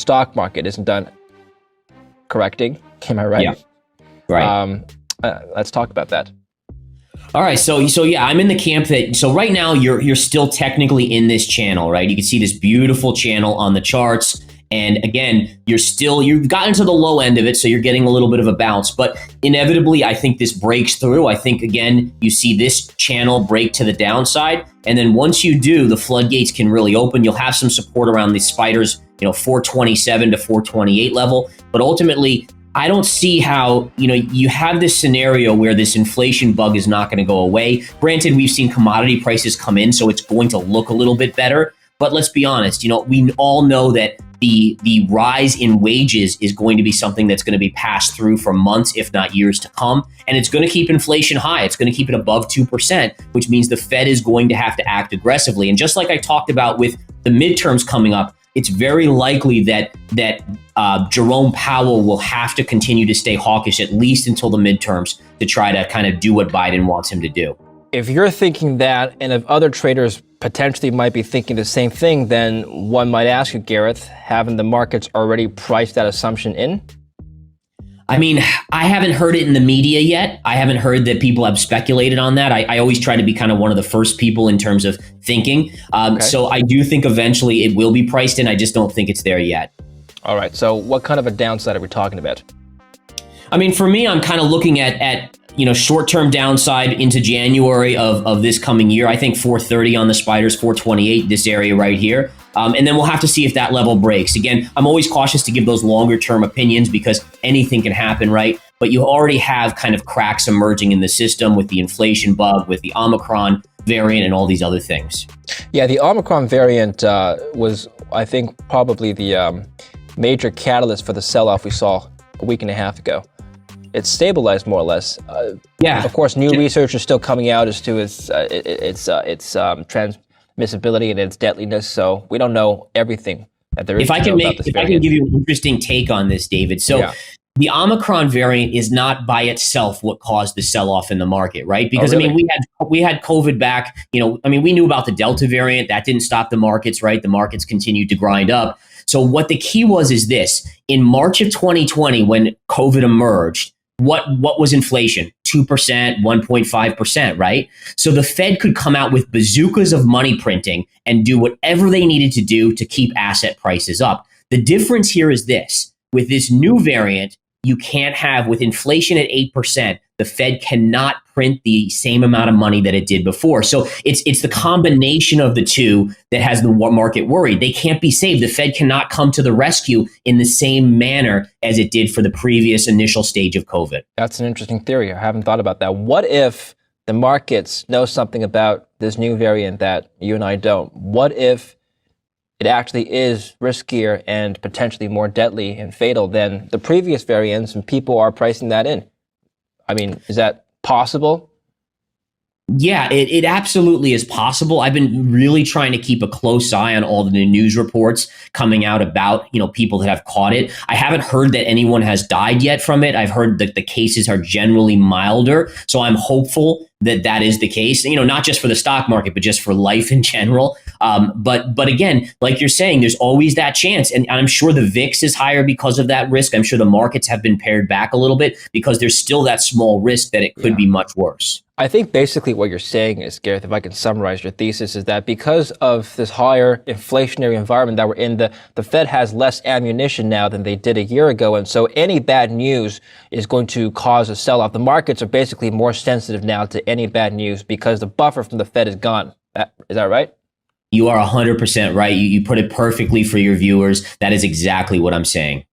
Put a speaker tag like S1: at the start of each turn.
S1: stock market isn't done correcting. Am I right?
S2: Yeah. Right.
S1: Let's talk about that.
S2: All right, so yeah, I'm in the camp that, so right now you're still technically in this channel, right? You can see this beautiful channel on the charts. And again, you've gotten to the low end of it, so you're getting a little bit of a bounce. But inevitably, I think this breaks through. I think, again, you see this channel break to the downside. And then once you do, the floodgates can really open. You'll have some support around these spiders, 427 to 428 level. But ultimately, I don't see how, you have this scenario where this inflation bug is not going to go away. Granted, we've seen commodity prices come in, so it's going to look a little bit better. But let's be honest, we all know that the rise in wages is going to be something that's going to be passed through for months, if not years to come. And it's going to keep inflation high. It's going to keep it above 2%, which means the Fed is going to have to act aggressively. And just like I talked about with the midterms coming up, it's very likely that Jerome Powell will have to continue to stay hawkish at least until the midterms to try to kind of do what Biden wants him to do.
S1: If you're thinking that, and if other traders potentially might be thinking the same thing, then one might ask you, Gareth, haven't the markets already priced that assumption in?
S2: I mean, I haven't heard it in the media yet. I haven't heard that people have speculated on that. I always try to be kind of one of the first people in terms of thinking. So I do think eventually it will be priced in. I just don't think it's there yet.
S1: All right. So what kind of a downside are we talking about?
S2: I mean, for me, I'm kind of looking at short-term downside into January of this coming year. I think 430 on the spiders, 428, this area right here. And then we'll have to see if that level breaks. Again, I'm always cautious to give those longer-term opinions because anything can happen, right? But you already have kind of cracks emerging in the system with the inflation bug, with the Omicron variant, and all these other things.
S1: Yeah, the Omicron variant was, I think, probably the major catalyst for the sell-off we saw a week and a half ago. It's stabilized more or less.
S2: Yeah.
S1: Of course, new research is still coming out as to its transmissibility and its deadliness. So we don't know everything that there is. If I can
S2: give you an interesting take on this, David. So the Omicron variant is not by itself what caused the sell-off in the market, right? Because
S1: really?
S2: I mean, we had COVID back. We knew about the Delta variant. That didn't stop the markets, right? The markets continued to grind up. So what the key was is this: in March of 2020, when COVID emerged, what was inflation? 2%, 1.5%, right? So the Fed could come out with bazookas of money printing and do whatever they needed to do to keep asset prices up. The difference here is this: with this new variant, you can't have, with inflation at 8%, the Fed cannot print the same amount of money that it did before. So it's the combination of the two that has the market worried. They can't be saved. The Fed cannot come to the rescue in the same manner as it did for the previous initial stage of COVID.
S1: That's an interesting theory. I haven't thought about that. What if the markets know something about this new variant that you and I don't? What if it actually is riskier and potentially more deadly and fatal than the previous variants, and people are pricing that in? I mean, is that possible?
S2: Yeah, it absolutely is possible. I've been really trying to keep a close eye on all the news reports coming out about, people that have caught it. I haven't heard that anyone has died yet from it. I've heard that the cases are generally milder. So I'm hopeful that is the case, not just for the stock market, but just for life in general. But again, like you're saying, there's always that chance. And I'm sure the VIX is higher because of that risk. I'm sure the markets have been pared back a little bit because there's still that small risk that it could be much worse.
S1: I think basically what you're saying is, Gareth, if I can summarize your thesis, is that because of this higher inflationary environment that we're in, the Fed has less ammunition now than they did a year ago. And so any bad news is going to cause a sell-off. The markets are basically more sensitive now to any bad news because the buffer from the Fed is gone. Is that right?
S2: You are 100% right. You put it perfectly for your viewers. That is exactly what I'm saying.